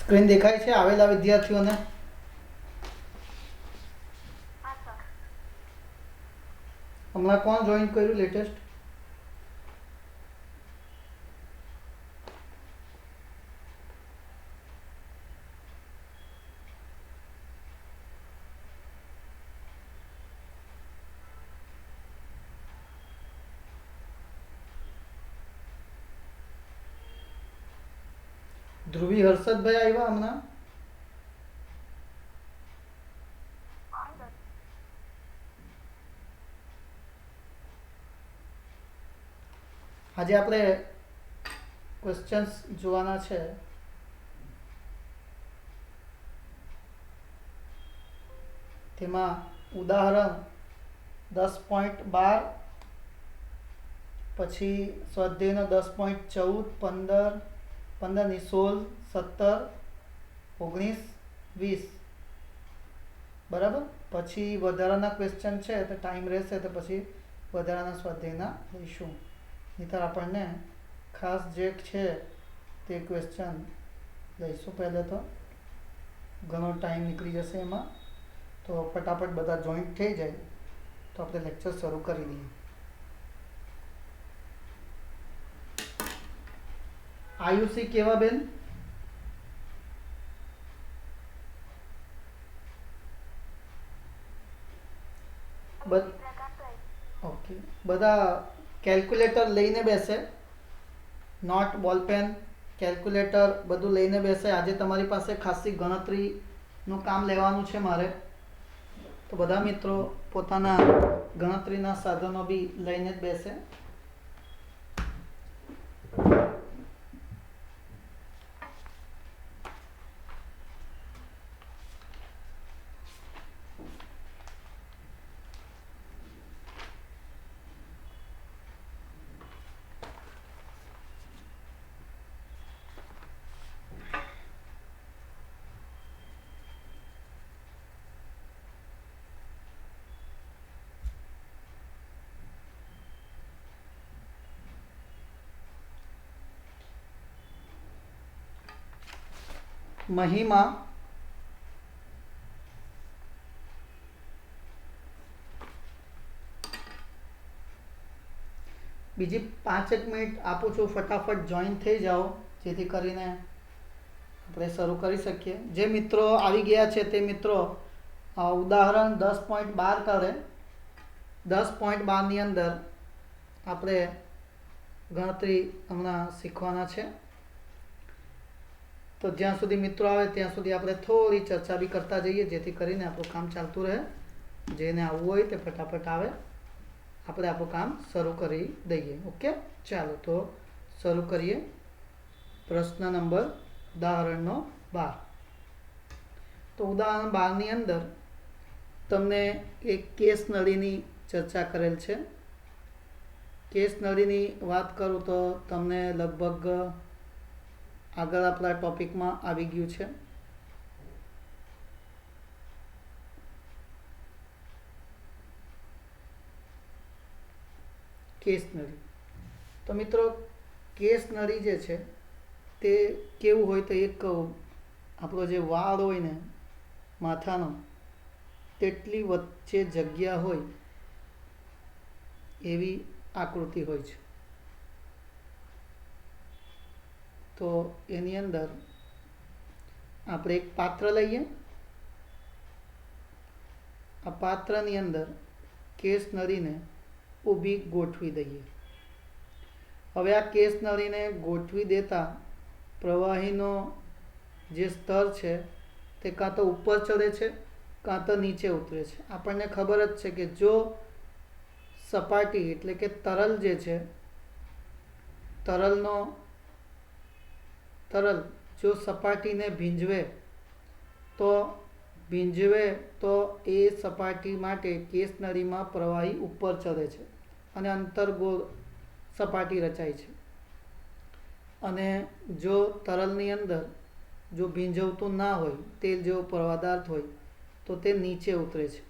Screen દેખાય છે આવેલા વિદ્યાર્થીઓને? હમણાં કોણ જોઈન કર્યું લેટેસ્ટ? ધ્રુવી હર્ષદભાઈ આવ્યા હમણાં? આજે આપણે ક્વેશ્ચન્સ જોવાના છે. તેમાં ઉદાહરણ 10.12, પછી સ્વાધ્યાયનો 10.14, 15ની 16, 17, 19, 20 બરાબર. પછી વધારાના ક્વેશ્ચન છે તો ટાઈમ રહેશે તો પછી વધારાના સ્વાધ્યાયના લઈશું. નહીંતર આપણને ખાસ જે છે તે ક્વેશ્ચન લઈશું. પહેલાં તો ઘણો ટાઈમ નીકળી જશે એમાં, તો ફટાફટ બધા જોઈન્ટ થઈ જાય તો આપણે લેક્ચર શરૂ કરી દઈએ. આયુષી કેવા બેન? ઓકે, બધા કેલ્ક્યુલેટર લઈને બેસે, નોટ, બોલપેન, કેલ્ક્યુલેટર બધું લઈને બેસે. આજે તમારી પાસે ખાસી ગણતરીનું કામ લેવાનું છે મારે, તો બધા મિત્રો પોતાના ગણતરીના સાધનો બી લઈને જ બેસે. મહિમા, બીજી 5 મિનિટ આપું છું, ફટાફટ જોઈન થઈ જાઓ જેથી કરીને આપણે શરૂ કરી શકીએ. જે મિત્રો આવી ગયા છે તે મિત્રો ઉદાહરણ 10.12 કરે. 10.12ની અંદર આપણે ગણતરી હમણાં શીખવાના છે. તો જ્યાં સુધી મિત્રો આવે ત્યાં સુધી આપણે થોડી ચર્ચા બી કરતા જઈએ જેથી કરીને આપણું કામ ચાલતું રહે. જેને આવવું હોય તે ફટાફટ આવે, આપણે આપણું કામ શરૂ કરી દઈએ. ઓકે, ચાલો તો શરૂ કરીએ. પ્રશ્ન નંબર ઉદાહરણનો 12. તો ઉદાહરણ 12ની અંદર તમને એક કેસ નળીની ચર્ચા કરેલ છે. કેસ નળીની વાત કરું તો તમને લગભગ આગળ આપણા ટોપિકમાં આવી ગયું છે. કેસ નળી. તો મિત્રો કેસ નળી જે છે તે કેવું હોય તો એક આપણો જે વાળ હોય ને માથાનો તેટલી વચ્ચે જગ્યા હોય એવી આકૃતિ હોય છે. તો એની અંદર આપણે એક પાત્ર લઈએ. આ પાત્રની અંદર કેસ નળીને ઊભી ગોઠવી દઈએ. હવે આ કેસ નળીને ગોઠવી દેતા પ્રવાહીનો જે સ્તર છે તે કાં તો ઉપર ચડે છે કાં તો નીચે ઉતરે છે. આપણને ખબર જ છે કે જો સપાટી એટલે કે તરલ જે છે, તરલ જો સપાટીને ભીંજવે તો એ સપાટી માટે કેસ નળીમાં પ્રવાહી ઉપર ચડે છે અને અંતર્ગોળ સપાટી રચાય છે. અને જો તરલની અંદર જો ભીંજવતું ના હોય, તેલ જેવો પદાર્થ હોય તો તે નીચે ઉતરે છે.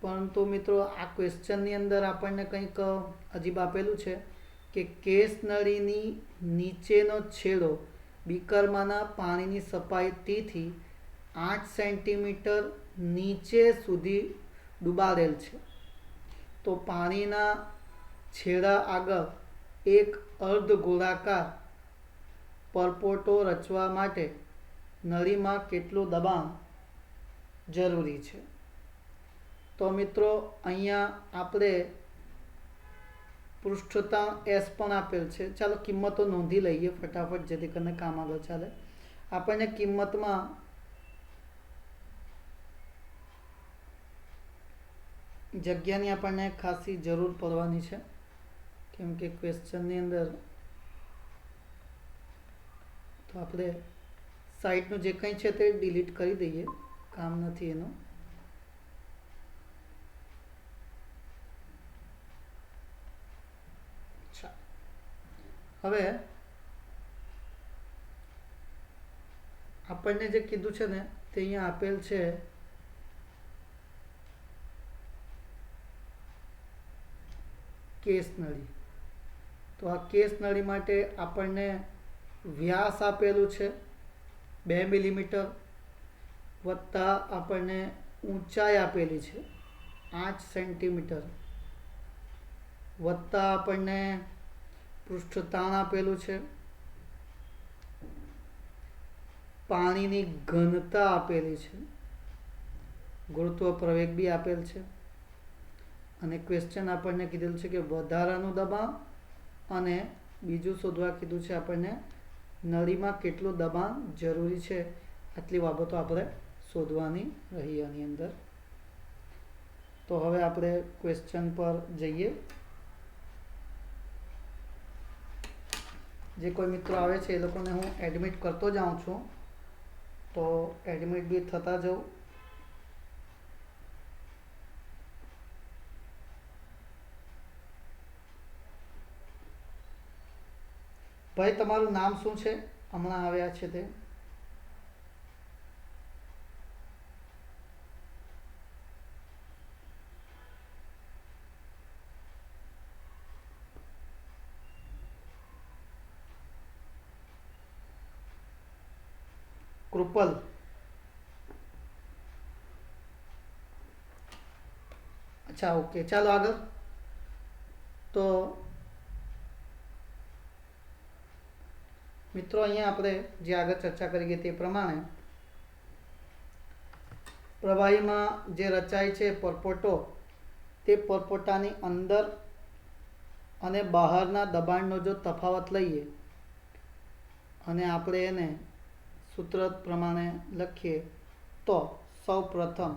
પરંતુ મિત્રો આ ક્વેશ્ચનની અંદર આપણને કંઈક અજીબ આપેલું છે કે કેસ નળીની નીચેનો છેડો બીકરમાંના પાણીની સપાટી થી 8 સેન્ટીમીટર નીચે સુધી ડૂબાડેલ છે, તો પાણીના છેડા આગળ એક અર્ધ ગોળાકાર પરપોટો રચવા માટે નળીમાં કેટલું દબાણ જરૂરી છે? તો મિત્રો અહીંયા આપણે પૃષ્ઠતાણ S પણ આપેલ છે. ચાલો કિંમતો નોંધી લઈએ ફટાફટ, જેથી કરીને કામ આગળ ચાલે. આપણને કિંમતમાં જગ્યાની આપણને ખાસી જરૂર પડવાની છે, કેમ કે ક્વેશ્ચનની અંદર તો આપણે સાઈડનું જે કંઈ છે તે ડિલીટ કરી દઈએ, કામ નથી એનું. હવે આપણને જે કીધું છે ને તે અહીંયા આપેલ છે કેસ નળી. તો આ કેસ નળી માટે આપણને વ્યાસ આપેલું છે 2 મિલીમીટર, વત્તા આપણને ઊંચાઈ આપેલી છે 8 સેન્ટીમીટર, વત્તા આપણને પૃષ્ઠતાણ આપેલું છે, પાણીની ઘનતા આપેલી છે, ગુરુત્વ પ્રવેગ બી આપેલ છે, અને ક્વેશ્ચન આપણને કીધેલું છે કે વધારાનું દબાણ અને બીજું શોધવા કીધું છે આપણને નળીમાં કેટલું દબાણ જરૂરી છે. આટલી બાબતો આપણે શોધવાની રહી આની અંદર. તો હવે આપણે ક્વેશ્ચન પર જઈએ. જે કોઈ મિત્રો આવે છે એ લોકોને હું એડમિટ કરતો જાઉં છું, તો એડમિટ બી થતા જાઉં. ભાઈ તમારું નામ શું છે? હમણાં આવ્યા છે તે. કૃપલ. અચ્છા, ઓકે, ચાલો આગળ. તો મિત્રો અહીંયા આપણે જે આગળ ચર્ચા કરી ગઈ તે પ્રમાણે પ્રવાહીમાં જે રચાય છે પરપોટો, તે પરપોટાની અંદર અને બહારના દબાણનો જો તફાવત લઈએ અને આપણે એને સૂત્ર પ્રમાણે લખીએ, તો સૌ પ્રથમ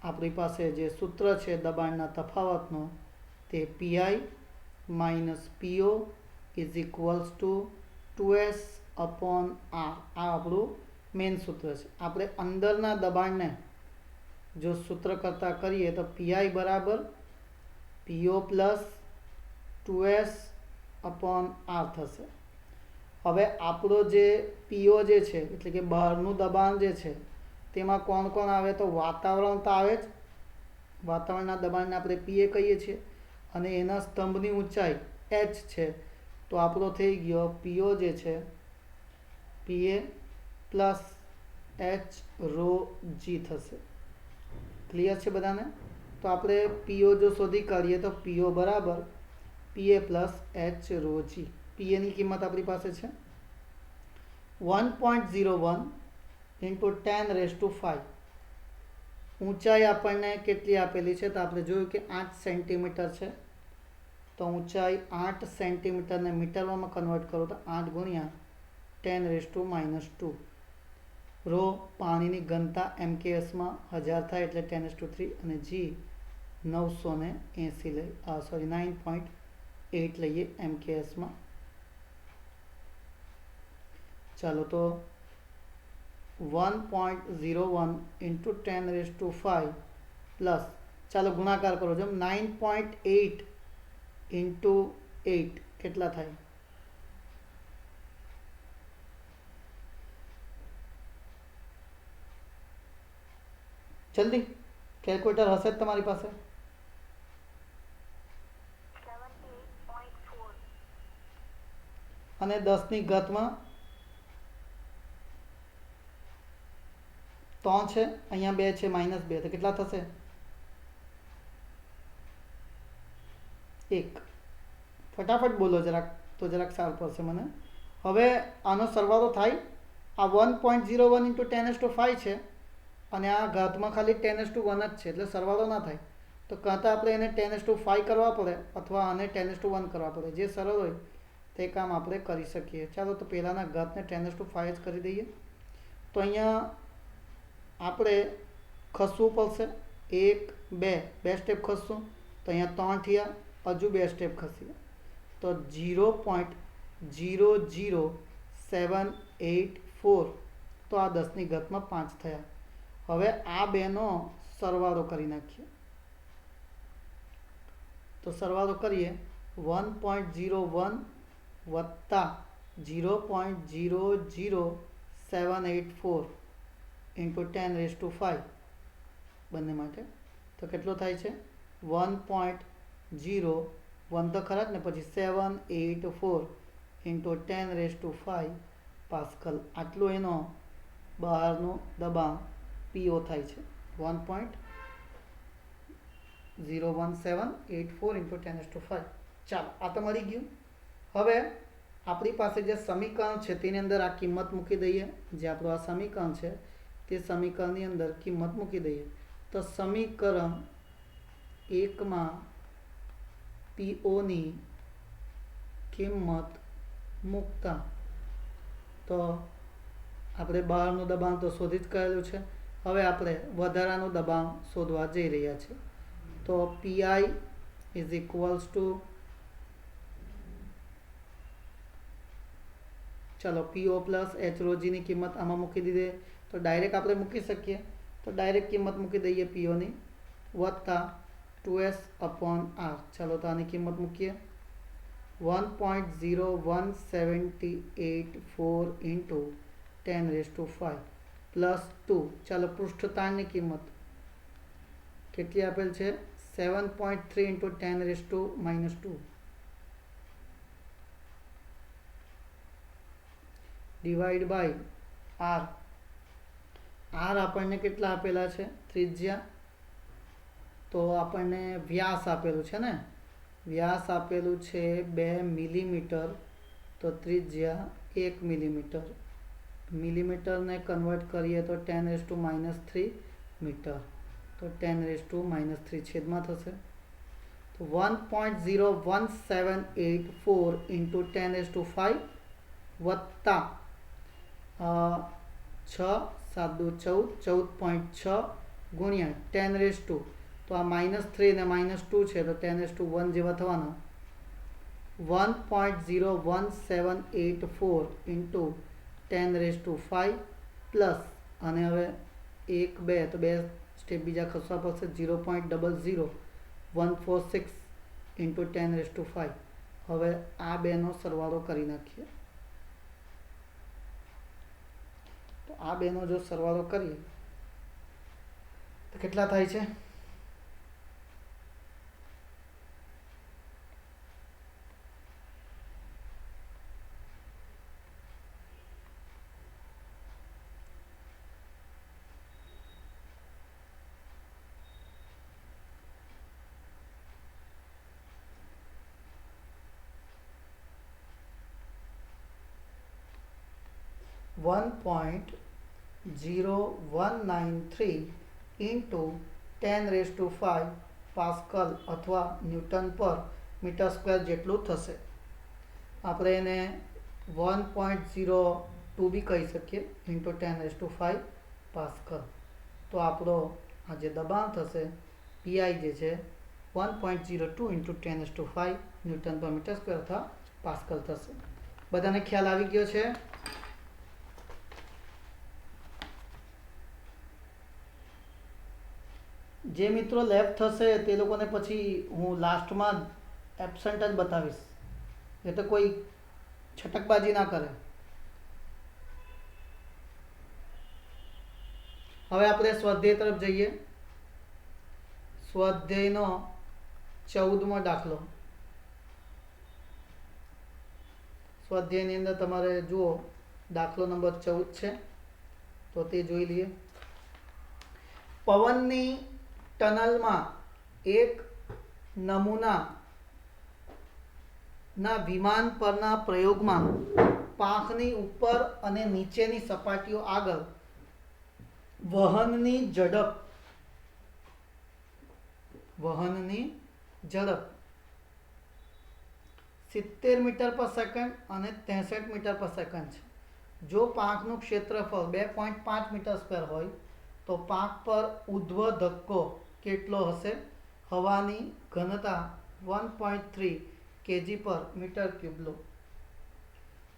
આપણી પાસે જે સૂત્ર છે દબાણના તફાવતનો, તે PI minus PO is equals two 2S upon R. આ આપણું મેઇન સૂત્ર છે. આપણે અંદરના દબાણને જો સૂત્ર કરતાં કરીએ તો PI બરાબર PO plus 2S upon R થશે. હવે આપણો જે PO જે છે એટલે કે બહારનું દબાણ જે છે તેમાં કોણ કોણ આવે? તો વાતાવરણ તો આવે જ. વાતાવરણના દબાણને આપણે PA કહીએ છીએ, અને એના સ્તંભની ઊંચાઈ H છે. તો આપણો થઈ ગયો PO જે છે PA plus H rho G થશે. ક્લિયર છે બધાને? તો આપણે PO જો શોધી કાઢીએ તો PO બરાબર PA plus H rho G. PAની કિંમત આપણી પાસે છે 1.01 ઇન્ટુ 10⁵. ઊંચાઈ આપણને કેટલી આપેલી છે? તો આપણે જોયું કે 8 સેન્ટીમીટર છે. તો ઊંચાઈ 8 સેન્ટીમીટરને મીટરમાં કન્વર્ટ કરો તો 8 ગુણ્યા 10⁻². રો પાણીની ઘનતા MKSમાં 1000 થાય એટલે 10⁻3, અને G 980 લઈ 9.8 લઈએ MKSમાં. ચાલો, તો 1.01 ઇન્ટુ 10⁵ પ્લસ, ચાલો ગુણાકાર કરો. જો 9.8 ઇન્ટુ 8 કેટલા થાય? જલ્દી કેલ્ક્યુલેટર હશે જ તમારી પાસે? અને 10 ની ઘાતમાં 3 છે, અહીંયા 2 છે, -2 તો કેટલા થશે? 1. ફટાફટ બોલો જરાક, તો જરાક સારું પડશે મને. હવે આનો સરવાળો થાય. આ 1.01 ઇન્ટુ 10⁵ છે અને આ ઘાતમાં ખાલી 10⁻1 જ છે, એટલે સરવાળો ના થાય. તો કાં તો આપણે એને 10⁵ કરવા પડે અથવા આને 10⁻1 કરવા પડે. જે સરળ હોય તે કામ આપણે કરી શકીએ. ચાલો તો પહેલાંના ઘાતને 10⁵ જ કરી દઈએ. તો અહીંયા આપણે ખસવું પડશે. 1, 2 બે સ્ટેપ ખસશું. તો અહીંયા 3 થયા, હજુ 2 સ્ટેપ ખસીએ તો 0.00784. તો આ 10ની ઘાતમાં 5 થયા. હવે આ બેનો સરવાળો કરી નાખીએ. તો સરવાળો કરીએ. 1.01 વત્તા 0.00784 ઇન્ટુ 10⁵ બંને માટે. તો કેટલો થાય છે? 1.01 તો ખરા જ ને, પછી 784 ઇન્ટુ 10⁵ પાસ્કલ. આટલું એનો બહારનું દબાણ પીઓ થાય છે. 1.01784 ઇન્ટુ 10⁵. ચાલો, આ તો મળી ગયું. હવે આપણી પાસે જે સમીકરણ છે તેની અંદર આ કિંમત મૂકી દઈએ. જે આપણું આ સમીકરણ છે તે સમીકરણની અંદર કિંમત મૂકી દઈએ. તો સમીકરણ 1માં પીઓની કિંમત મૂકતા તો આપણે બહારનું દબાણ તો શોધી જ કરેલું છે. હવે આપણે વધારાનું દબાણ શોધવા જઈ રહ્યા છીએ. તો પીઆઈ ઇઝ ઇક્વલ્સ ટુ, ચલો પીઓ પ્લસ એચરોજીની કિંમત આમાં મૂકી દીધી. તો ડાયરેક્ટ આપણે મૂકી શકીએ. તો ડાયરેક્ટ કિંમત મૂકી દઈએ પીઓની, વત્તા 2s/r. ચાલો તો આની કિંમત મૂકીએ. 1.01784 ઇન્ટુ 10⁵ પ્લસ 2. ચાલો પૃષ્ઠતાણની કિંમત કેટલી આપેલ છે? 7.3 into 10⁻². Divide by R. R આપણને કેટલા આપેલા છે? ત્રિજ્યા. તો આપણને વ્યાસ આપેલું છે ને, વ્યાસ આપેલું છે 2 મિલીમીટર. તો ત્રિજ્યા 1 મિલીમીટર. મિલીમીટરને કન્વર્ટ કરીએ તો 10⁻³ મીટર. તો 10⁻³ છેદમાં થશે. તો 1.01784 ઇન્ટુ 10⁵ વત્તા 6 7 દુ 14, 14.6 ગુણ્યા 10⁻². તો આ -3 ને -2 છે તો 10⁻1 જેવા થવાના. 1.01784 ઇન્ટુ 10⁵ પ્લસ, અને હવે 1 2 તો 2 સ્ટેપ બીજા ખસવા પડશે. 0.00146 ઇન્ટુ 10⁵. હવે આ બેનો સરવાળો કરી નાખીએ. તો આ બેનો જો સરવાળો કરીએ તો કેટલા થાય છે? 1.0193 ઇન્ટુ 10⁵ પાસ્કલ અથવા ન્યૂટન પર મીટર સ્ક્વેર જેટલું થશે. આપણે એને 1.02 બી કહી શકીએ ઇન્ટુ 10⁵ પાસ્કલ. તો આપણો આ જે દબાણ થશે પીઆઈ જે છે 1.02 ઇન્ટુ 10⁵ ન્યૂટન પર મીટર સ્ક્વેર અથવા પાસ્કલ થશે. બધાને ખ્યાલ આવી ગયો છે? જે મિત્રો લેફ્ટ થશે તે લોકોને પછી હું લાસ્ટમાં એબસન્ટ જ બતાવીશ, એટલે કોઈ છટકબાજી ના કરે. હવે આપણે સ્વાધ્યાય તરફ જઈએ. સ્વાધ્યાયનો 14મો દાખલો. સ્વાધ્યાયની અંદર તમારે જુઓ દાખલો નંબર 14 છે, તો તે જોઈ લઈએ. પવનની ટનલમાં એક નમૂના ના વિમાન પરના પ્રયોગમાં પાંખની ઉપર અને નીચેની સપાટીઓ આગળ વહનની ઝડપ 70 મીટર પર સેકન્ડ અને 63 મીટર પર સેકન્ડ છે. જો પાંખનું ક્ષેત્રફળ 2.5 મીટર સ્ક્વેર હોય તો પાંખ પર ઉધ્વ ધક્કો કેટલો હશે? હવાની ઘનતા 1.3 kg પર મીટર ક્યુબ લો.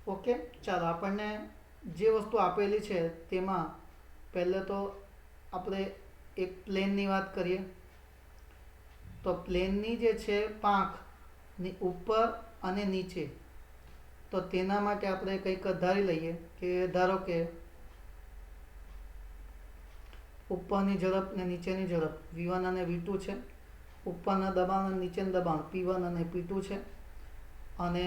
ઓકે, ચાલો આપણને જે વસ્તુ આપેલી છે તેમાં પહેલે તો આપણે એક પ્લેનની વાત કરીએ. તો પ્લેનની જે છે પાંખની ઉપર અને નીચે, તો તેના માટે આપણે કંઈક ધારી લઈએ કે ધારો કે ઉપરની ઝડપ ને નીચેની ઝડપ v1 અને v2 છે, ઉપરના દબાણ અને નીચેનું દબાણ p1 અને p2 છે, અને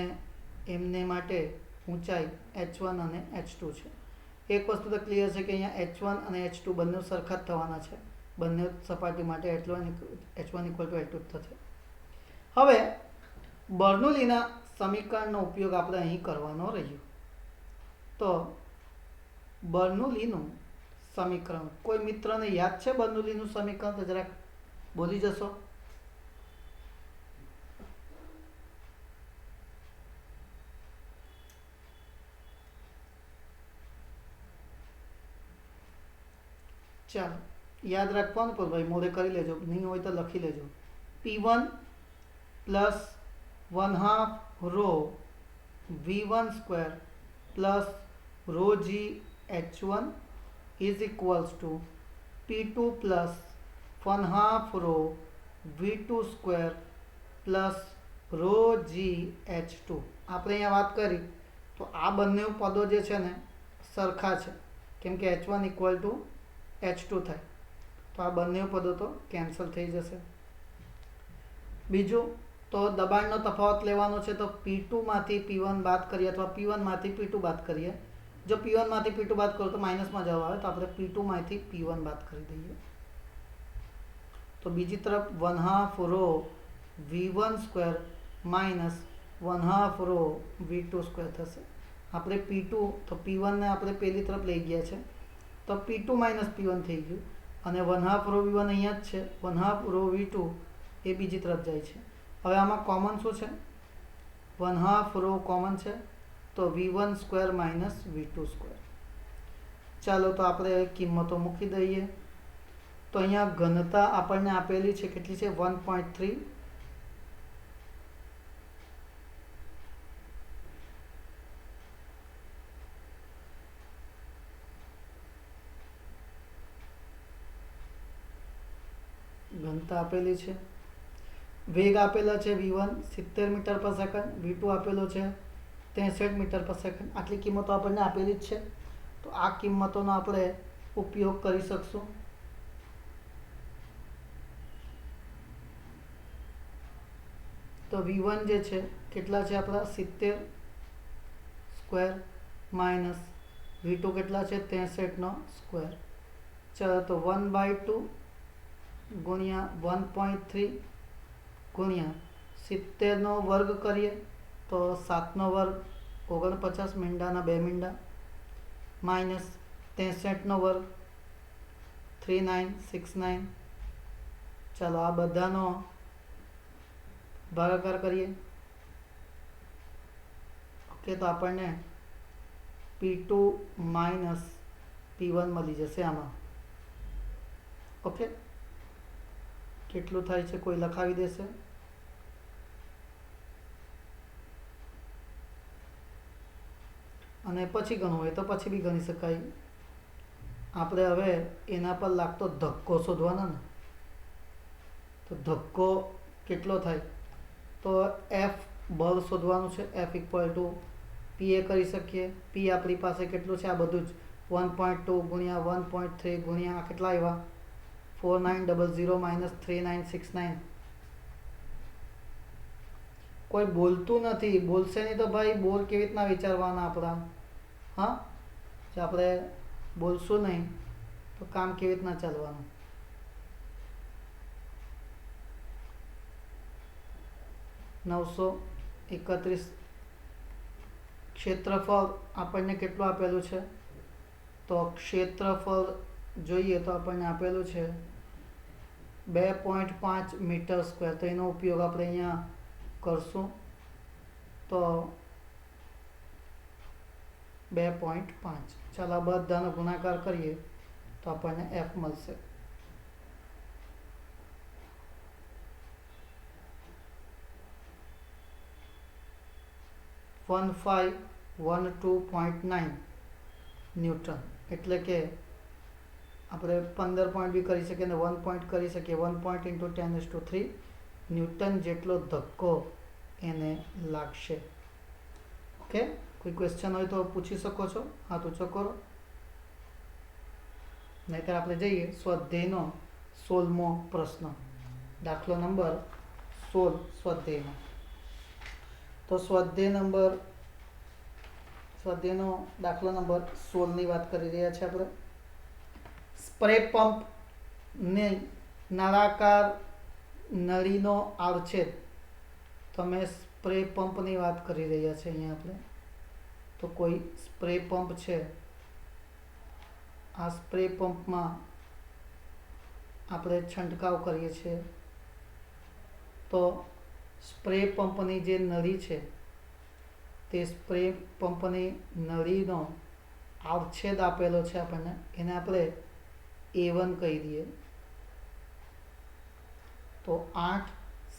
એમને માટે ઊંચાઈ h1 અને h2 છે. એક વસ્તુ તો ક્લિયર છે કે અહીંયા h1 અને h2 બંને સરખા જ થવાના છે. બંને સપાટી માટે h1 = h2 થશે. હવે બર્નોલીના સમીકરણનો ઉપયોગ આપણે અહીં કરવાનો રહ્યો. તો બર્નોલીનું સમીકરણ કોઈ મિત્રને યાદ છે? બર્નોલીનું સમીકરણ તો જરાક બોલી જશો. ચાલો યાદ રાખવાનું, પણ ભાઈ મોડે કરી લેજો, નહીં હોય તો લખી લેજો. P1 plus 1/2 rho V1 square plus rho G H1 is equals to P2 plus 1/2 rho V2 square plus rho G H2. આપણે અહીંયા વાત કરી તો આ બંને પદો જે છે ને સરખા છે, કેમ કે H1 = H2 થાય, તો આ બંને પદો તો કેન્સલ થઈ જશે. બીજું તો દબાણનો તફાવત લેવાનો છે, તો P2 માંથી P1 બાદ કરીએ અથવા P1 માંથી P2 બાદ કરીએ. જો P1 માંથી P2 બાદ કરો તો માઇનસમાં જવાબ આવે, તો આપણે P2 માંથી P1 બાદ કરી દઈએ. તો બીજી તરફ 1/2 rho V1 square minus 1/2 rho V2 square થશે. આપણે P2 તો P1 ને આપણે પેલી તરફ લઈ ગયા છે, તો P2 માઇનસ P1 થઈ ગયું, અને 1/2 રો V1 અહીંયા જ છે, 1/2 રો V2 એ બીજી તરફ જાય છે. હવે આમાં કોમન શું છે? 1/2 રો કોમન છે, તો V1 square minus V2 square. ચાલો તો આપણે કિંમતો મૂકી દઈએ. તો અહીંયા ઘનતા આપણને આપેલી છે, કેટલી છે? 1.3. ઘનતા આપેલી છે. વેગ આપેલા છે v1 70 મીટર પર સેકન્ડ, v2 આપેલો છે 63 મીટર પર સેકન્ડ. આટલી કિંમતો આપણને આપેલી જ છે, તો આ કિંમતોનો આપણે ઉપયોગ કરી શકશું. તો v1 જે છે કેટલા છે આપણા? 70 સ્ક્વેર માઇનસ v2 કેટલા છે? 63 નો સ્ક્વેર. ચાલો તો 1/2 ગુણ્યા 1.3 ગુણ્યા 70 નો વર્ગ કરીએ તો 7 નો વર્ગ 49 મીંડાના 2 મીંડા, માઇનસ 63 નો વર્ગ 3969. ચાલો આ બધાનો ભાગાકાર કરીએ. ઓકે, તો આપણને P2 માઇનસ P1 મળી જશે આમાં. ઓકે, કેટલું થાય છે કોઈ લખાવી દેશે? અને પછી ગણવું હોય તો પછી બી ગણી શકાય. આપણે હવે એના પર લાગતો ધક્કો શોધવાનો ને, તો ધક્કો કેટલો થાય? તો F બળ શોધવાનું છે. F = P એ કરી શકીએ. P આપણી પાસે કેટલું છે? આ બધું જ 1.2 ગુણ્યા 1.3 ગુણ્યા આ કેટલા આવ્યા? 4900 માઇનસ 3969. કોઈ બોલતું નથી, બોલશે નહીં તો ભાઈ બોલ કેવી રીતના વિચારવાના આપણા? હા, જો આપણે બોલશું નહીં તો કામ કેવી રીતના ચાલવાનું? 931 ક્ષેત્રફળ આપણને કેટલું આપેલું છે? તો ક્ષેત્રફળ જોઈએ તો આપણને આપેલું છે 2.5 મીટર સ્ક્વેર. તો એનો ઉપયોગ આપણે અહીંયા કરશું. તો 2.5. ચાલો આ બધાનો ગુણાકાર કરીએ તો આપણને f મળશે. (1512.9 ન્યૂટન). એટલે કે આપણે 15 પોઈન્ટ બી કરી શકીએ અને 1 પોઈન્ટ કરી શકીએ. 1 પોઈન્ટ ઇન્ટુ 10⁻³ ન્યૂટન જેટલો ધક્કો એને લાગશે. ઓકે, કોઈ ક્વેશ્ચન હોય તો પૂછી શકો છો, હાથ ઊંચો કરો. નહીંતર આપણે જઈએ સ્વાધ્યાયનો 16મો પ્રશ્ન, દાખલો નંબર 16 સ્વાધ્યાયનો. તો સ્વાધ્યાયનો દાખલો નંબર 16ની વાત કરી રહ્યા છે આપણે. સ્પ્રે પંપની નળાકાર નળીનો આડછેદ. તમે સ્પ્રે પંપની વાત કરી રહ્યા છે અહીંયા આપણે. તો કોઈ સ્પ્રે પંપ છે. આ સ્પ્રે પંપમાં આપણે છંટકાવ કરીએ છીએ. તો સ્પ્રે પંપની જે નળી છે તે સ્પ્રે પંપની નળીનો આડછેદ આપેલો છે આપણને. એને આપણે A1 કહી દઈએ. તો 8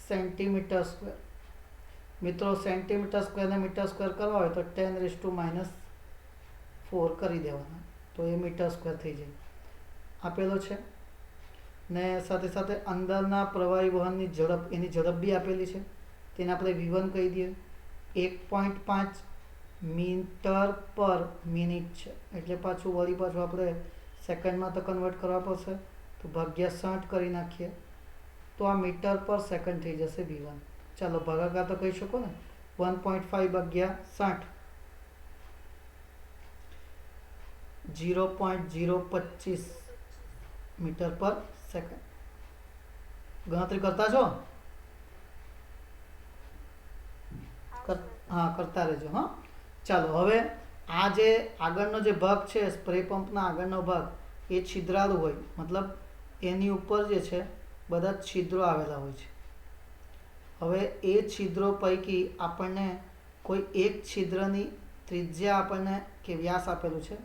સેન્ટીમીટર સ્ક્વેર. મિત્રો, સેન્ટીમીટર સ્ક્વેરને મીટર સ્ક્વેર કરવા હોય તો 10⁻⁴ કરી દેવાના, તો એ મીટર સ્ક્વેર થઈ જાય. આપેલો છે ને સાથે સાથે અંદરના પ્રવાહી વહનની ઝડપ, એની ઝડપ બી આપેલી છે. તેને આપણે V1 કહી દઈએ. 1.5 મીટર પર મિનિટ છે. એટલે પાછું આપણે સેકન્ડમાં તો કન્વર્ટ કરવા પડશે. તો ભાગ્યા 60 કરી નાખીએ તો આ મીટર પર સેકન્ડ થઈ જશે V1. ચાલો ભાગાકાર તો કહી શકો ને. 1.5 ભાગ્યા 60 0.025 મીટર પર સેકન્ડ. ગણતરી કરતા છો? હા, કરતા રહેજો. હા, ચાલો હવે આ જે આગળનો જે ભાગ છે સ્પ્રે પંપના આગળનો ભાગ એ છિદ્રાળુ હોય, મતલબ એની ઉપર જે છે બધા છિદ્રો આવેલા હોય છે. હવે એ છિદ્રો પૈકી આપણને કોઈ એક છિદ્રની ત્રિજ્યા આપણને કે વ્યાસ આપેલું છે.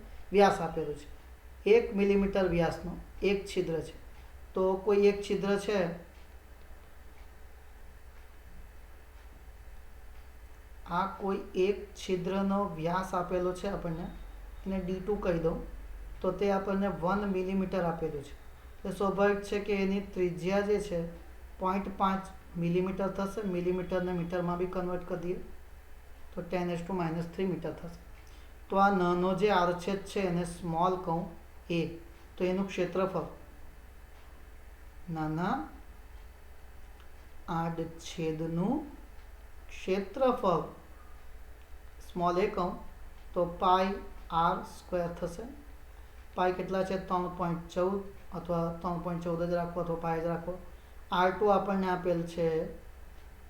1 મિલીમીટર વ્યાસનો એક છિદ્ર છે. તો કોઈ એક છિદ્ર છે, આ કોઈ એક છિદ્રનો વ્યાસ આપેલો છે આપણને, એને D2 કહી દઉં. તો તે આપણને 1 મિલીમીટર આપેલું છે. તો સ્વાભાવિક છે કે એની ત્રિજ્યા જે છે 0.5 મિલીમીટર થશે. મિલીમીટરને મીટરમાં બી કન્વર્ટ કરી દઈએ તો 10⁻³ મીટર થશે. તો આ નાનો જે આડછેદ છે એને સ્મોલ કહું A. તો એનું ક્ષેત્રફળ, નાના આડછેદનું ક્ષેત્રફળ સ્મોલ A કહું તો πr² થશે. પાઈ કેટલા છે? 3.14 અથવા 3.14 જ રાખો અથવા પાઈ જ રાખો. R2 આપણને આપેલ છે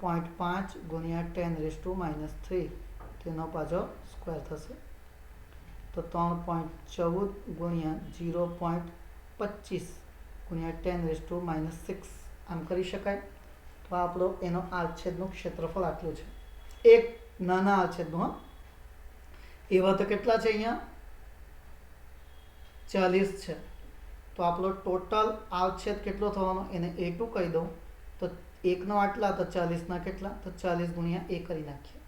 0.5 ગુણ્યા 10⁻³ તેનો પાછો સ્ક્વેર થશે. તો 3.14 ગુણ્યા 0.25 ગુણ્યા 10⁻⁶ આમ કરી શકાય. તો આપણો એનો આડછેદનું ક્ષેત્રફળ આટલું છે, એક નાના આડછેદનું. એવા તો કેટલા છે અહીંયા? 40 છે. તો આપણો ટોટલ આડછેદ કેટલો થવાનો એને A2 કહી દઉં. તો 1નો આટલા તો 40ના કેટલા? તો 40 ગુણ્યા A કરી નાખીએ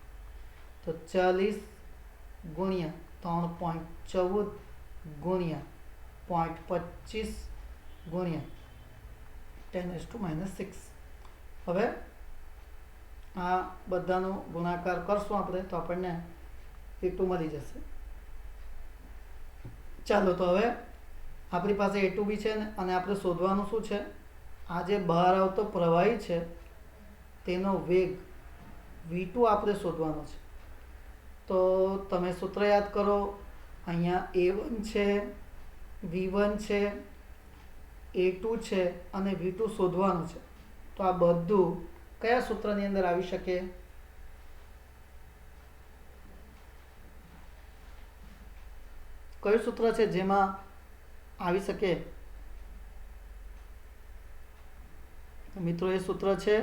તો 40 ગુણ્યા 3.14 ગુણ્યા 0.25 ગુણ્યા 10⁻⁶. હવે આ બધાનો ગુણાકાર કરશું આપણે તો આપણને A2 મળી જશે. ચાલો, તો હવે આપણી પાસે A2 બી છે ને, અને આપણે શોધવાનું શું છે? આ જે બહાર આવતો પ્રવાહી છે તેનો વેગ V2 આપણે શોધવાનો છે. તો તમે સૂત્ર યાદ કરો. અહીંયા A1 છે, V1 છે, A2 છે અને V2 શોધવાનું છે. તો આ બધું કયા સૂત્રની અંદર આવી શકે? કયું સૂત્ર છે જેમાં આવી શકે? મિત્રો એ સૂત્ર છે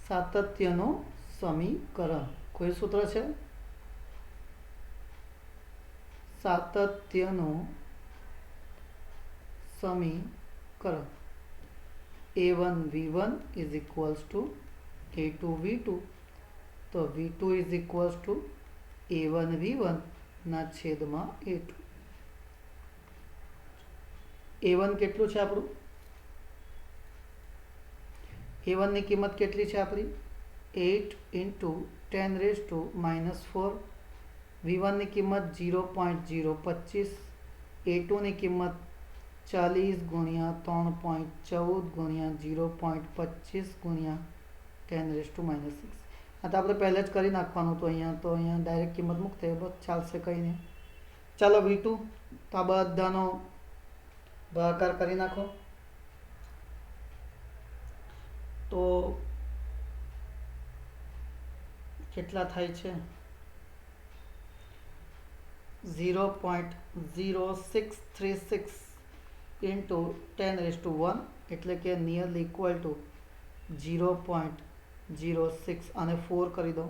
સાતત્યનું સમીકરણ. કોઈ સૂત્ર છે? સાતત્યનું સમીકરણ. a1 v1 is equals to a2 v2. તો v2 is equals to a1 v1 ના છેદમાં a2. a1 કેટલું છે આપણું? a1 ની કિંમત કેટલી છે આપણી? 8 into 10 raised to minus 4. v1 ની કિંમત 0.025. a2 ની કિંમત 40 ગુણ્યા 3.14 ગુણ્યા 0.25 ગુણ્યા 10 raised to minus 6. આ તો આપણે પહેલે જ કરી નાખવાનું હતું અહીંયા, તો અહીંયા ડાયરેક્ટ કિંમત મૂકતે બસ ચાલશે, કંઈ નહીં. ચાલો v2, તો આ બધાનો ભાગાકાર કરી નાખો. તો કેટલા થાય છે? 0.0636 into 10 raised to 1, એટલે કે નિયરલી ઇક્વલ ટુ 0.06 અને 4 કરી દો,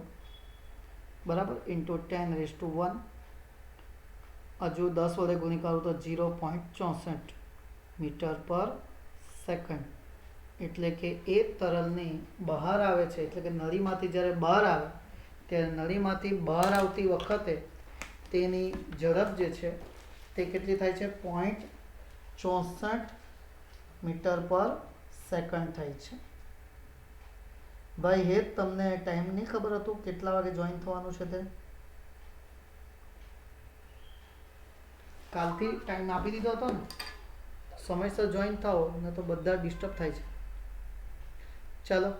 બરાબર, ઇન્ટુ 10 raised to 1. હજુ 10 વડે ગુણી કરું તો 0.64 મીટર પર સેકન્ડ. એટલે કે એ તરલની બહાર આવે છે, એટલે કે નળીમાંથી જ્યારે બહાર આવે ત્યારે નળીમાંથી બહાર આવતી વખતે તેની ઝડપ જે છે તે કેટલી થાય છે? 0.64 મીટર પર સેકન્ડ થાય છે. ભાઈ હે, તમને ટાઈમ નહીં ખબર હતું કેટલા વાગે જોઈન થવાનું છે? તે કાલથી ટાઈમ આપી દીધો હતો ને, સમયસર જોઈન થાઓ, ને તો બધા ડિસ્ટર્બ થાય છે. ચાલો,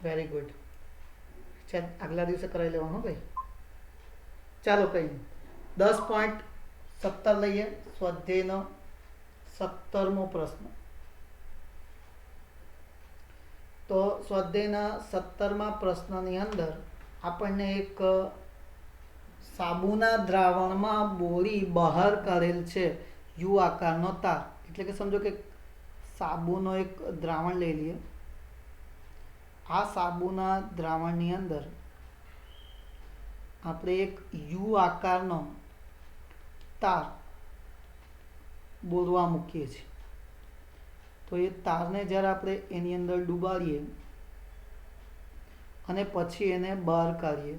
વેરી ગુડ. ચાલ, આગલા દિવસે કરાવી લેવાનું ભાઈ. ચાલો, કંઈ નહીં. 10.17 લઈએ, સ્વાધ્યાયનો 17મો પ્રશ્ન. તો સ્વાધ્યાયના 17મા પ્રશ્નની અંદર આપણને એક સાબુના દ્રાવણમાં બોળી બહાર કાઢેલ છે યુ આકારનો તાર. એટલે કે સમજો કે સાબુનો એક દ્રાવણ લઈ લઈએ. આ સાબુના દ્રાવણની અંદર આપણે એક યુ આકારનો તાર બોળવા મૂકીએ છીએ. તો એ તારને જ્યારે આપણે એની અંદર ડૂબાડીએ અને પછી એને બહાર કાઢીએ,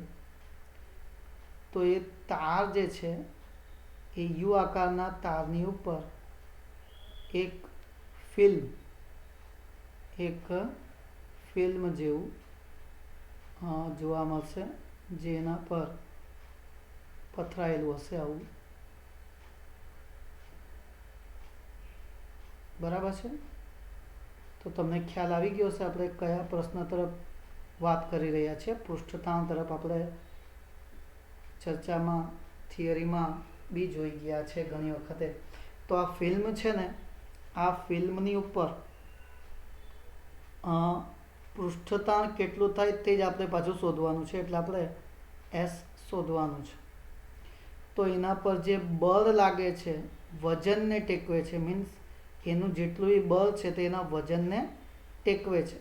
તો એ તાર જે છે એ યુ આકારના તારની ઉપર એક ફિલ્મ જેવું જોવા મળશે, જેના પર પથરાયેલું હશે આવું, બરાબર છે? તો તમને ખ્યાલ આવી ગયો હશે આપણે કયા પ્રશ્ન તરફ વાત કરી રહ્યા છીએ. પૃષ્ઠતાણ તરફ આપણે ચર્ચામાં, થિયરીમાં બી જોઈ ગયા છે ઘણી વખતે. તો આ ફિલ્મ છે ને, આ ફિલ્મની ઉપર પૃષ્ઠતાણ કેટલું થાય તે જ આપણે પાછું શોધવાનું છે. એટલે આપણે એસ શોધવાનું છે. તો એના પર જે બળ લાગે છે, વજનને ટેકવે છે, મીન્સ એનું જેટલું બી બળ છે તે એના વજનને ટેકવે છે.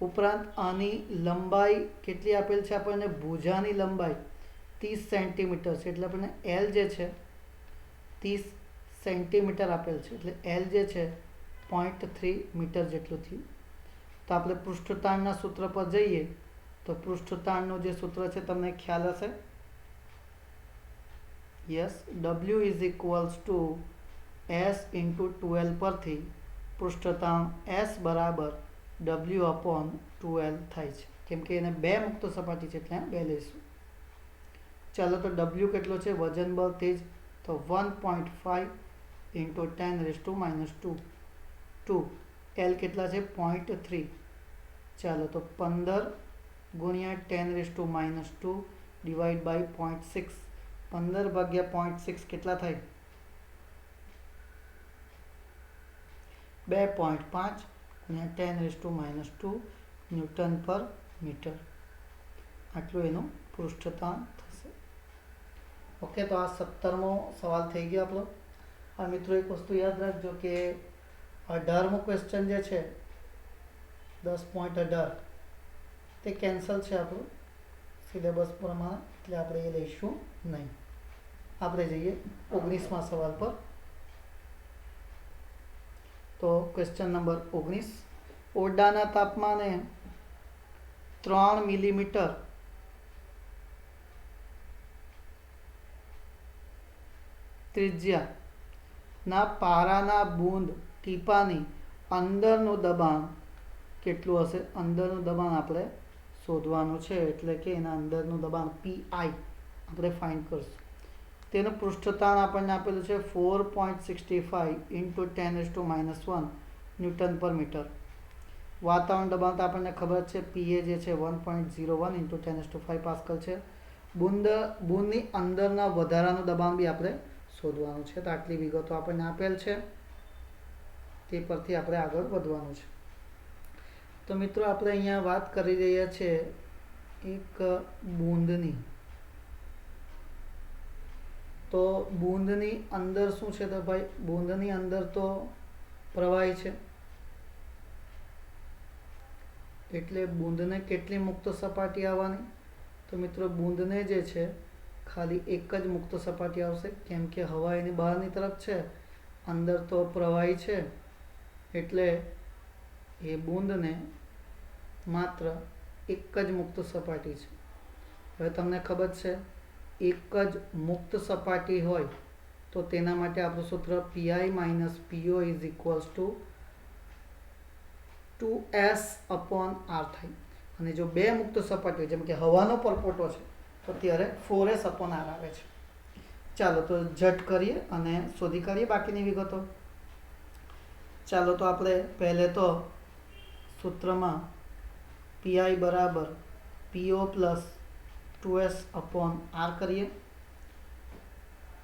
ઉપરાંત આની લંબાઈ કેટલી આપેલ છે આપણને? ભુજાની લંબાઈ 30 સેન્ટીમીટર છે. એટલે આપણને એલ જે છે 30 સેન્ટીમીટર આપેલ છે. એટલે એલ જે છે 0.3 મીટર જેટલું થયું. તો આપણે પૃષ્ઠતાણના સૂત્ર પર જઈએ તો પૃષ્ઠતાણનું જે સૂત્ર છે તમને ખ્યાલ હશે. Yes, W is equals two S into 12 પરથી પૃષ્ઠતાણ S બરાબર W/12 થાય છે. કેમ કે એને બે મુક્ત સપાટી છે એટલે બે લઈશું. ચાલો, તો W કેટલો છે? વજન બળ તેજ, તો 1.5 into 10 raise to minus 2. L કેટલા છે? 0.3. ચાલો, તો 15 ગુણ્યા 10 raise to minus 2 divide by 0.6. 15 ભાગ્યા 0.6 કેટલા થાય? 2.5 ગુણ્યા 10⁻², ન્યૂટન પર મીટર, આટલું એનું પૃષ્ઠતાણ થશે. ઓકે, તો આ 17મો સવાલ થઈ ગયો આપણો. હા મિત્રો, એક વસ્તુ યાદ રાખજો કે 18મો ક્વેશ્ચન જે છે 10.18 તે કેન્સલ છે આપણું સિલેબસ પ્રમાણે, એટલે આપણે એ લઈશું નહીં. આપણે જઈએ 19મા સવાલ પર. તો ક્વેશ્ચન નંબર 19, ઓરડાના તાપમાને 3 મિલીમીટર ત્રિજ્યાના પારાના બૂંદ ટીપાની અંદરનું દબાણ કેટલું હશે? અંદરનું દબાણ આપણે શોધવાનું છે, એટલે કે એના અંદરનું દબાણ પીઆઈ આપણે ફાઇન્ડ કરશું. તેનું પૃષ્ઠતાણ આપણને આપેલું છે 4.65 × 10⁻⁻1 ન્યૂટન પર મીટર. વાતાવરણ દબાણ તો આપણને ખબર છે, પીએ જે છે 1.01 × 10⁵ પાસ્કલ છે. બૂંદની અંદરના વધારાનું દબાણ બી આપણે શોધવાનું છે. તો આટલી વિગતો આપણને આપેલ છે, તે પરથી આપણે આગળ વધવાનું છે. તો મિત્રો, આપણે અહીંયા વાત કરી રહ્યા છીએ એક બૂંદની. તો બૂંદની અંદર શું છે? તો ભાઈ બૂંદની અંદર તો પ્રવાહી છે, એટલે બૂંદને કેટલી મુક્ત સપાટી આવવાની? તો મિત્રો, બૂંદને જે છે ખાલી એક જ મુક્ત સપાટી આવશે, કેમ કે હવા એની બહારની તરફ છે, અંદર તો પ્રવાહી છે, એટલે એ બૂંદને માત્ર એક જ મુક્ત સપાટી છે. હવે તમને ખબર છે, એક જ મુક્ત સપાટી હોય તો તેના માટે આપણું સૂત્ર પીઆઈ માઇનસ પીઓ ઇઝ ઇક્વલ્સ ટુ 2s/r થાય. અને જો બે મુક્ત સપાટીઓ, જેમ કે હવાનો પરપોટો છે, તો ત્યારે 4s/r આવે છે. ચાલો તો ઝટ કરીએ અને શોધી કાઢીએ બાકીની વિગતો. ચાલો તો આપણે પહેલે તો સૂત્રમાં પીઆઈ બરાબર પીઓ પ્લસ 2s/r કરીએ.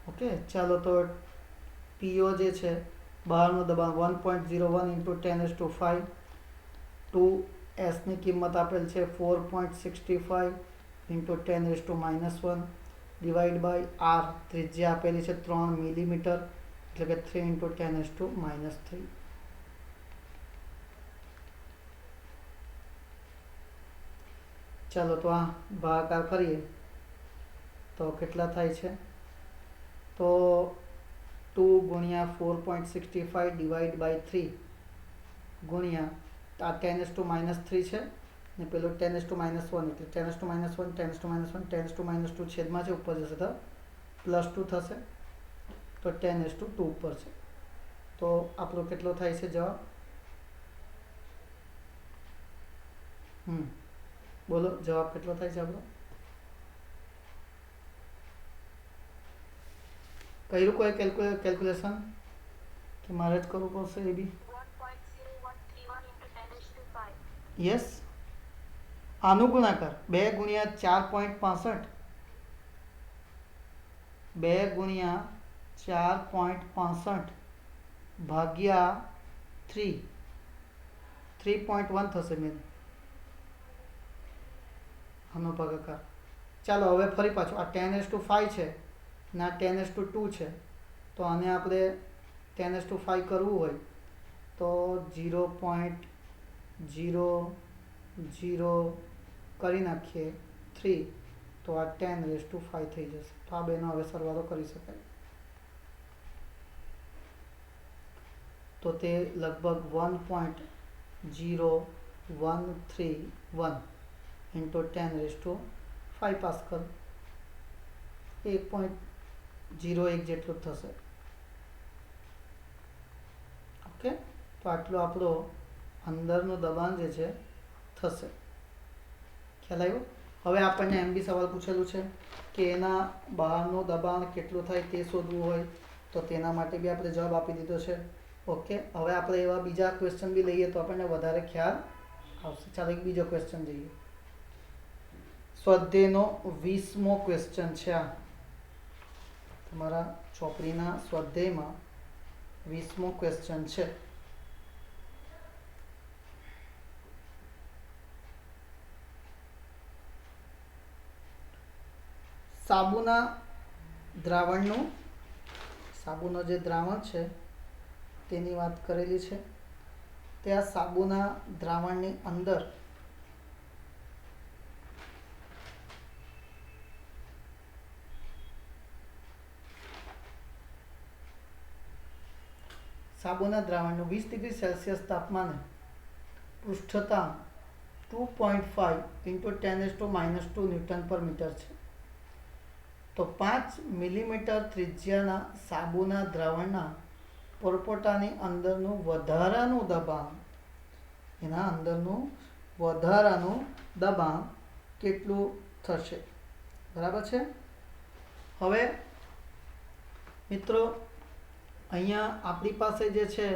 ઓકે, ચાલો તો પીઓ જે છે બહારનું દબાણ 1.01 × 10⁵, 2sની કિંમત આપેલ છે 4.65 × 10⁻⁻1 ડિવાઈડ બાય r, ત્રિજ્યા આપેલી છે 3 મિલીમીટર, એટલે કે 3 × 10⁻3. ચાલો તો આ ભાગાકાર કરીએ તો કેટલા થાય છે? તો 2 ગુણ્યા 4.65 ડિવાઈડ બાય 3 ગુણ્યા આ 10⁻³ છે, ને પેલો 10⁻1, એટલે 10⁻1 10⁻1 10⁻2 છેદમાં છે, ઉપર જશે તો +2 થશે, તો 10⁻2 ઉપર છે. તો આપણો કેટલો થાય છે જવાબ? બોલો, જવાબ કેટલો થાય છે આપણો? કર્યું કોઈ કેલ્ક્યુલેશન કે મારે જ કરવું પડશે? એ બી યસ. આનું ગુણાકાર 2 ગુણ્યા 4.65, 2 ગુણ્યા 4.65 ભાગ્યા 3.1 થશે મેં આનો ભાગાકાર. ચાલો હવે ફરી પાછું, આ 10⁵ છે ને આ 10⁻² છે, તો આને આપણે 10⁵ કરવું હોય તો 0.00 કરી નાખીએ 3, તો આ 10⁵ થઈ જશે. તો આ બેનો હવે સરવાળો કરી શકાય. તો તે લગભગ 1.0131 × 10⁵ પાસ્કલ, 1.01 જેટલું થશે. ઓકે, તો આટલું આપણો અંદરનું દબાણ જે છે થશે. ખ્યાલ આવ્યો? હવે આપણને એમ બી સવાલ પૂછેલું છે કે એના બહારનું દબાણ કેટલું થાય તે શોધવું હોય, તો તેના માટે બી આપણે જવાબ આપી દીધો છે. ઓકે, હવે આપણે એવા બીજા ક્વેશ્ચન બી લઈએ તો આપણને વધારે ખ્યાલ આવશે. ચાલો એક બીજો ક્વેશ્ચન જોઈએ. સ્વાધ્યાયનો 20મો ક્વેશ્ચન છે. આ તમારા ચોપડીના સ્વાધ્યાયમાં 20મો ક્વેશ્ચન છે. સાબુના દ્રાવણનું સાબુનો જે દ્રાવણ છે તેની વાત કરેલી છે. ત્યાં સાબુના દ્રાવણની અંદર સાબુના દ્રાવણનું 20 ડિગ્રી સેલ્સિયસ તાપમાને પૃષ્ઠતાપ 2.5 × 10⁻² ન્યૂટન પર મીટર છે. તો 5 મિલીમીટર ત્રિજ્યાના સાબુના દ્રાવણના પરપોટાની અંદરનું વધારાનું દબાણ, એના અંદરનું વધારાનું દબાણ કેટલું થશે? બરાબર છે. હવે મિત્રો અહીંયા આપણી પાસે જે છે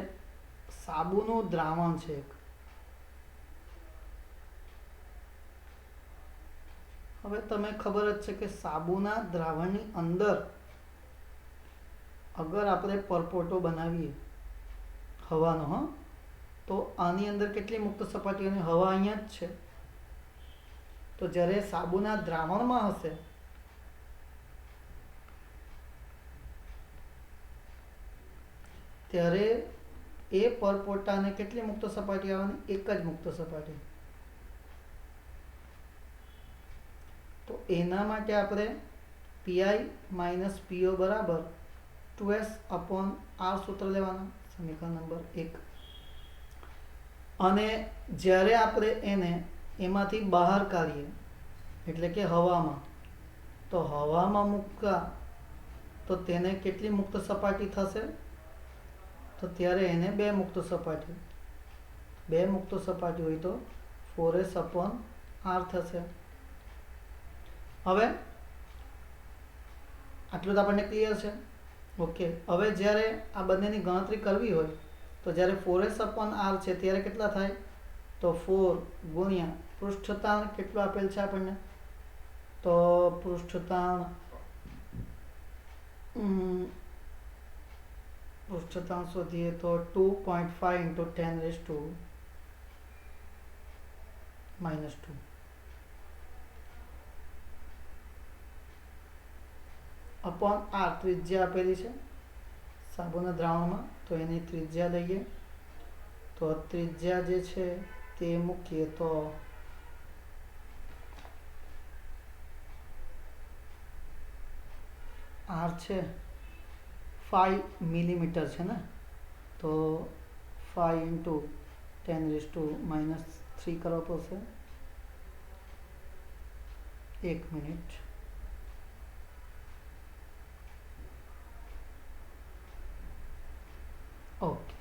સાબુનું દ્રાવણ છે. હવે તમે ખબર જ છે કે સાબુના દ્રાવણની અંદર અગર આપણે પરપોટો બનાવીએ હવાનો, તો આની અંદર કેટલી મુક્ત સપાટીઓની હવા અહીંયા જ છે. તો જ્યારે સાબુના દ્રાવણમાં હશે ત્યારે એ પરપોટાને કેટલી મુક્ત સપાટી આવવાની? એક જ મુક્ત સપાટી. તો એના માટે આપણે PI - PO બરાબર 2S/R સૂત્ર લેવાના, સમીકરણ નંબર 1. અને જ્યારે આપણે એને એમાંથી બહાર કાઢીએ એટલે કે હવામાં, તો હવામાં મૂકવા તો તેને કેટલી મુક્ત સપાટી થશે? તો ત્યારે એને બે મુક્ત સપાટી હોય તો 4S/R થશે. હવે આટલું તો આપણને ક્લિયર છે. ઓકે. હવે જ્યારે આ બંનેની ગણતરી કરવી હોય તો જ્યારે 4S/R છે ત્યારે કેટલા થાય? તો 4 ગુણ્યા પૃષ્ઠતાણ કેટલું આપેલ છે આપણને? તો પૃષ્ઠતાણ શોધીએ તો 2.5 × 10⁻². અપોન R ત્રિજ્યા આપેલી છે સાબુના દ્રાવણમાં, તો એની ત્રિજ્યા લઈએ. તો ત્રિજ્યા જે છે તે મૂકીએ તો R છે 5 મિલીમીટર છે ને, તો 5 × 10⁻³ કરવા પડશે. 1 મિનિટ. ઓકે,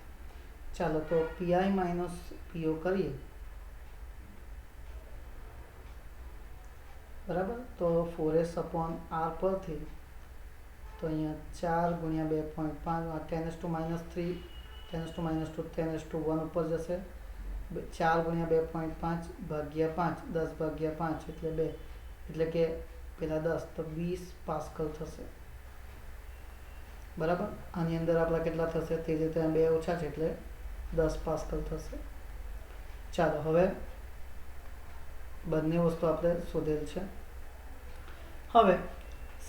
ચાલો તો PI - PO કરીએ. બરાબર. તો 4S/R પરથી તો અહીંયા 4 ગુણ્યા 2.5 10⁻³ 10⁻², 10⁻1 ઉપર જશે. 4 ગુણ્યા 2.5 ભાગ્યા 5, 10/5 એટલે 2, એટલે કે પેલા 10 તો 20 પાસ્કલ થશે. બરાબર. આની અંદર આપણા કેટલા થશે? તે રીતે 2 ઓછા છે એટલે 10 પાસ્કલ થશે. ચાલો હવે બંને વસ્તુ આપણે શોધેલ છે. હવે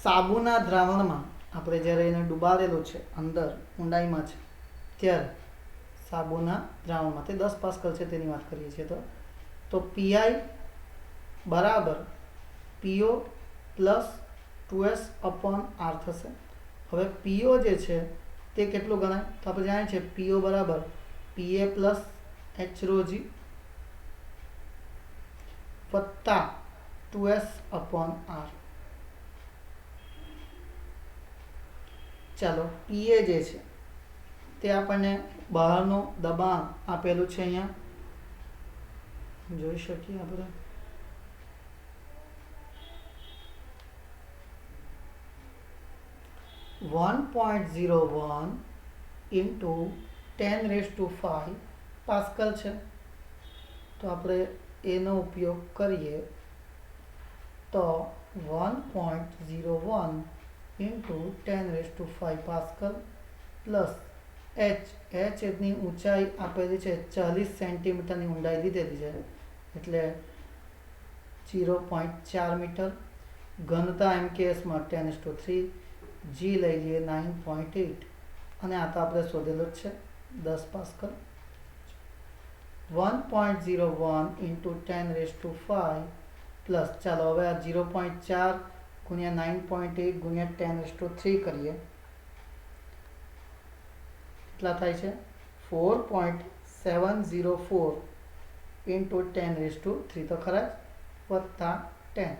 સાબુના દ્રાવણમાં આપણે જ્યારે એને ડુબાડેલું છે, અંદર ઊંડાઈમાં છે, ત્યારે સાબુના દ્રાવણમાં તે 10 પાસ્કલ છે તેની વાત કરીએ છીએ. તો PI બરાબર PO પ્લસ 2S/R થશે. હવે PO જે છે તે કેટલું ગણાય? તો આપણે જાણીએ છીએ PO બરાબર PA પ્લસ HρG વત્તા 2S/R. ચાલો, PA જે છે તે આપણને બહારનું દબાણ આપેલું છે, અહીંયા જોઈ શકીએ આપણે. (1.01 × 10⁵ પાસ્કલ છે. તો આપણે એનો ઉપયોગ કરીએ તો 1.01 × 10⁵ પાસ્કલ પ્લસ h ની ઊંચાઈ આપેલી છે 40 સેન્ટીમીટરની ઊંડાઈ લીધેલી છે, એટલે 0.4 મીટર. ઘનતા MKS માં 10:3, G લઈ લઈએ 9.8 અને આ તો આપણે શોધેલો જ છે 10 પાસ્કલ. 1.01 into 10⁵ પ્લસ, ચાલો હવે આ 0.4 ગુણ્યા 9.8 ગુણ્યા 10⁵ કરીએ. કેટલા થાય છે? 4.704 into 10⁵ તો ખરા જ, વત્તા 10.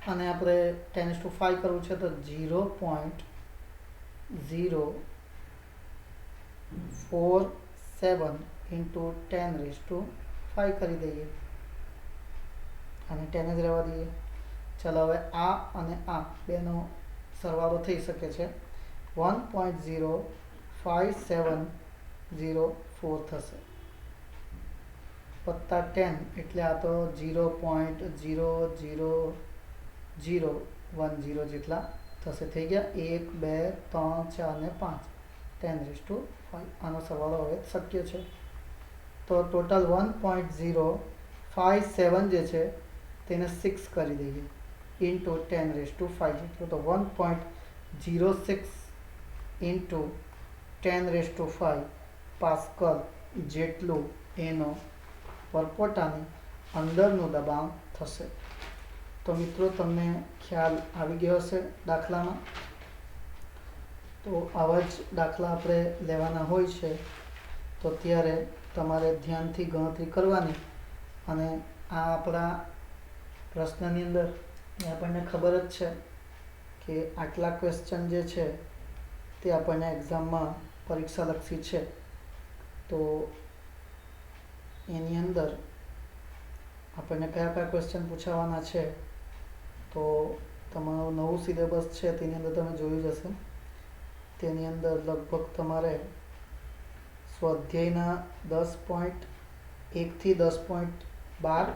અને આપણે 10⁵ કરવું છે તો 0.047 into 10⁵ કરી દઈએ અને 10 જ રહેવા દઈએ. ચાલો હવે આ અને આ બેનો સરવાળો થઈ શકે છે. 1.05704 થશે વત્તા 10 એટલે આ તો 0.00010 જેટલા થશે. થઈ ગયા 1, 2, 3, 4 ને 5 10⁵. આનો સરવાળો હવે શક્ય છે. તો ટોટલ 1.057 જે છે તેને 6 કરી દઈએ ઇન્ટુ 10⁵ જેટલું. તો 1.06 ઇન્ટુ 10⁵ પાસ્કલ જેટલું એનો પરપોટાની અંદરનું દબાણ થશે. તો મિત્રો તમને ખ્યાલ આવી ગયો હશે દાખલામાં. તો આવા જ દાખલા આપણે લેવાના હોય છે તો ત્યારે તમારે ધ્યાનથી ગણતરી કરવાની. અને આ આપણા પ્રશ્નની અંદર આપણને ખબર જ છે કે આટલા ક્વેશ્ચન જે છે તે આપણને એક્ઝામમાં પરીક્ષાલક્ષી છે. તો એની અંદર આપણને કયા કયા ક્વેશ્ચન પૂછાવાના છે તો તમારું નવું સિલેબસ છે તેની અંદર તમે જોયું જ હશે. તેની અંદર લગભગ તમારે સ્વાધ્યાયના 10.1 થી 10.12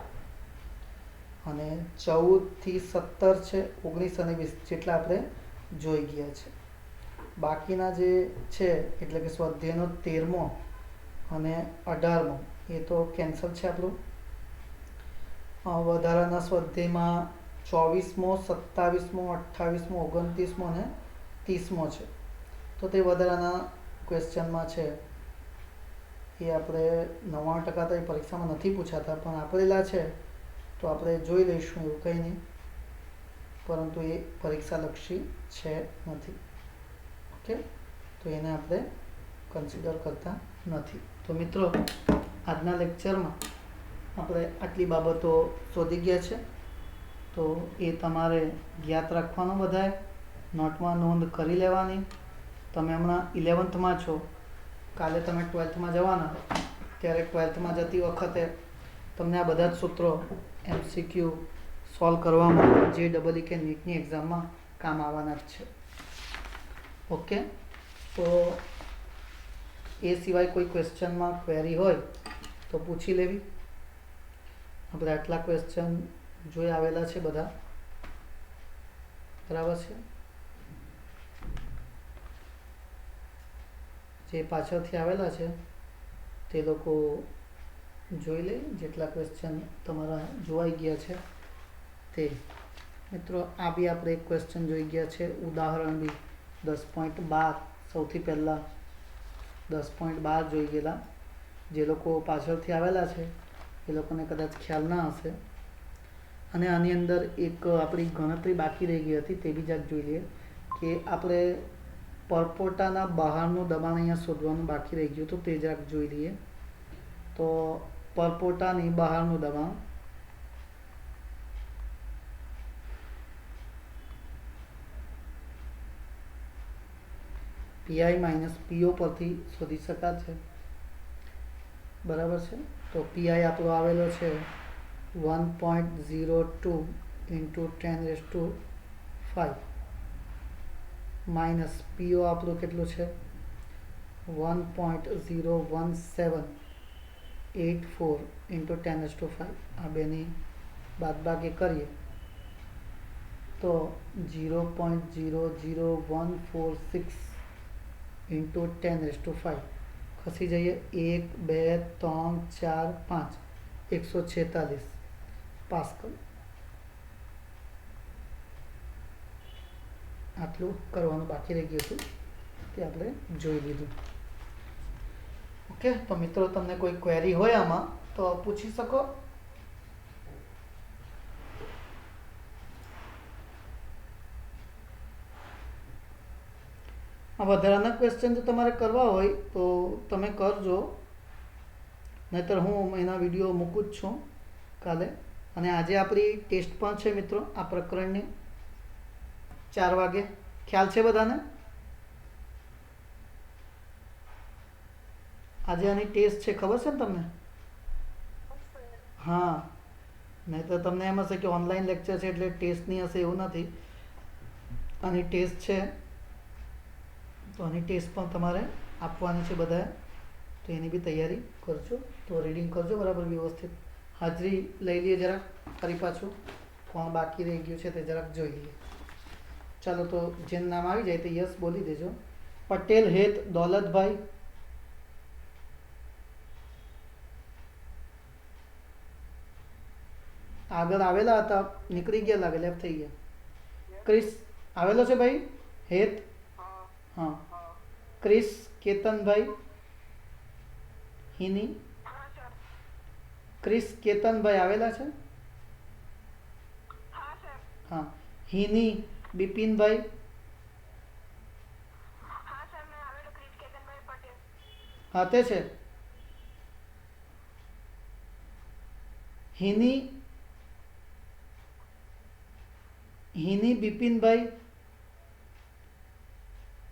અને 14 થી 17 છે, 19 અને 20 જેટલા આપણે જોઈ ગયા છે. બાકીના જે છે એટલે કે સ્વાધ્યાયનો 13મો અને 18મો એ તો કેન્સલ છે આપણું. વધારાના સ્વાધ્યાયમાં 24મો, 27મો, 28મો, 29મો અને 30મો છે. તો તે વધારાના ક્વેશ્ચનમાં છે એ આપણે 99% તો એ પરીક્ષામાં નથી પૂછાતા, પણ આપેલા છે તો આપણે જોઈ લઈશું, એવું કંઈ નહીં. પરંતુ એ પરીક્ષાલક્ષી છે નથી. ઓકે, તો એને આપણે કન્સિડર કરતા નથી. તો મિત્રો આજના લેક્ચરમાં આપણે આટલી બાબતો શોધી ગયા છે. તો એ તમારે યાદ રાખવાનો, બધાએ નોટમાં નોંધ કરી લેવાની. તમે હમણાં 11th છો, કાલે તમે 12th જવાના, ત્યારે 12th જતી વખતે તમને આ બધા જ સૂત્રો MCQ સોલ્વ કરવામાં JEE કે નીટની એક્ઝામમાં કામ આવવાના જ છે. ઓકે, તો એ સિવાય કોઈ ક્વેશ્ચનમાં ક્વેરી હોય તો પૂછી લેવી. આપણે આટલા ક્વેશ્ચન જોઈ આવેલા છે બધા, બરાબર છે. જે પાછળથી આવેલા છે તે લોકો જોઈ લે, જેટલા ક્વેશ્ચન તમારા જોવાઈ ગયા છે તે. મિત્રો આ બી આપણે એક ક્વેશ્ચન જોઈ ગયા છે, ઉદાહરણ બી 10.12. સૌથી પહેલાં 10.12 જોઈ ગયેલા. જે લોકો પાછળથી આવેલા છે એ લોકોને કદાચ ખ્યાલ ના હશે. અને આની અંદર એક આપણી ગણતરી બાકી રહી ગઈ હતી, તે બી જરાક જોઈ લઈએ કે આપણે પરપોટાના બહારનું દબાણ અહીંયા શોધવાનું બાકી રહી ગયું, તો તે જરાક જોઈ લઈએ. તો પરપોટાની બહારનું દબાણ PI માઇનસ PO પરથી શોધી શકાય છે, બરાબર છે. તો PI આપણો આવેલો છે 1.02 into 10⁵ માઇનસ PO આપણું કેટલું છે 1.01784 into 10⁵. આ બેની બાદબાકી કરીએ તો 0.00146 into 10⁵. ખસી જઈએ 1 2 3 4 5 146 પાસ્કલ આટલું કરવાનું બાકી રહી ગયું હતું તે આપણે જોઈ લીધું. ઓકે, તો મિત્રો તમને કોઈ ક્વેરી હોય આમાં તો પૂછી શકો. આ વધારાના ક્વેશ્ચન જો તમારે કરવા હોય તો તમે કરજો, નહીતર હું એના વિડીયો મૂકું જ છું કાલે. અને આજે આપણી ટેસ્ટ પણ છે મિત્રો આ પ્રકરણની 4 વાગે. ખ્યાલ છે બધાને? આજે આની ટેસ્ટ છે, ખબર છે ને તમને? હા, નહીં તો તમને એમ હશે કે ઓનલાઈન લેક્ચર છે એટલે ટેસ્ટ નહીં હશે, એવું નથી. આની ટેસ્ટ છે તો આની ટેસ્ટ પણ તમારે આપવાની છે બધાએ, તો એની બી તૈયારી કરજો. તો રીડિંગ કરજો બરાબર વ્યવસ્થિત. હાજરી લઈ લઈએ જરાક ફરી પાછું, કોણ બાકી રહી ગયું છે તે જરાક જોઈ લઈએ. ચાલો, તો જેનું નામ આવી જાય તો યસ બોલી દેજો. પટેલ હેત દૌલતભાઈ. આગળ આવેલા હતા, નીકળી ગયા લાગે, લેફ્ટ થઈ ગયા. ક્રિસ આવેલો છે ભાઈ હેત? હા. ક્રિસ કેતનભાઈ હિની. ક્રિસ કેતનભાઈ આવેલા છે? હા. હિની બિપિનભાઈ. હા તે છે. હિની બિપિનભાઈ.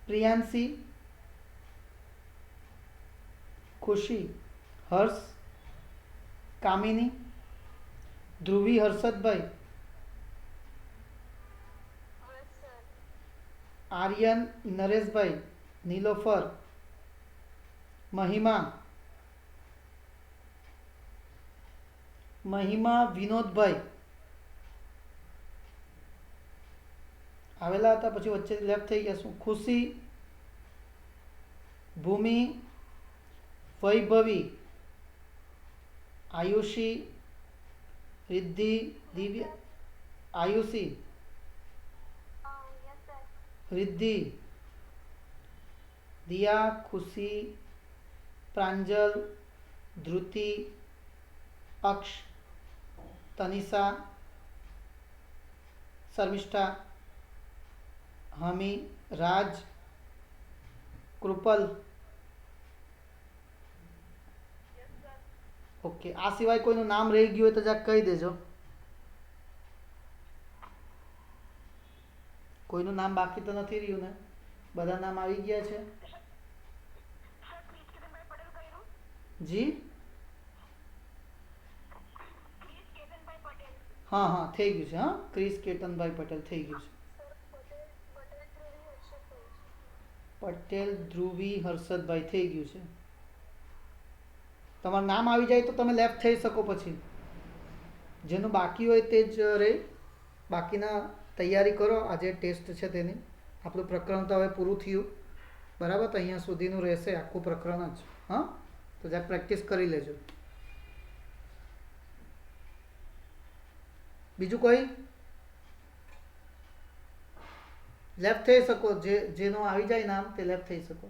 પ્રિયાંશી, ખુશી, હર્ષ, કામિની, ધ્રુવી હર્ષદભાઈ, આર્યન નરેશભાઈ, નીલોફર, મહિમા વિનોદભાઈ આવેલા હતા, પછી વચ્ચે લેફ્ટ થઈ ગયા. શું? ખુશી, ભૂમિ, વૈભવી, આયુષી, રિદ્ધિ, દિવ્ય, આયુષી, રિદ્ધિ, દિયા, ખુશી, પ્રાંજલ, ધ્રુતિ, અક્ષ, તનિષા, શર્મિષ્ઠા, હમી, રાજ, કૃપલ. ઓકે, આ સિવાય કોઈનું નામ રહી ગયું હોય તો જરાક કહી દેજો. કોઈનું નામ બાકી તો નથી રહ્યું ને? બધા નામ આવી ગયા છે? જી હા હા, થઈ ગયું છે. હા, ક્રિસ કેતનભાઈ પટેલ થઈ ગયું છે. પટેલ ધ્રુવી હર્ષદભાઈ થઈ ગયું છે. તમારું નામ આવી જાય તો તમે લેફ્ટ થઈ શકો. પછી જેનું બાકી હોય તે જ રહે. બાકીના તૈયારી કરો, આજે ટેસ્ટ છે તેની. આપણું પ્રકરણ તો હવે પૂરું થયું બરાબર, તો અહીંયા સુધીનું રહેશે આખું પ્રકરણ જ. હા, તો જરાક પ્રેક્ટિસ કરી લેજો. બીજું કોઈ? લેફ્ટ થઈ શકો, જેનો આવી જાય નામ તે લેફ્ટ થઈ શકો.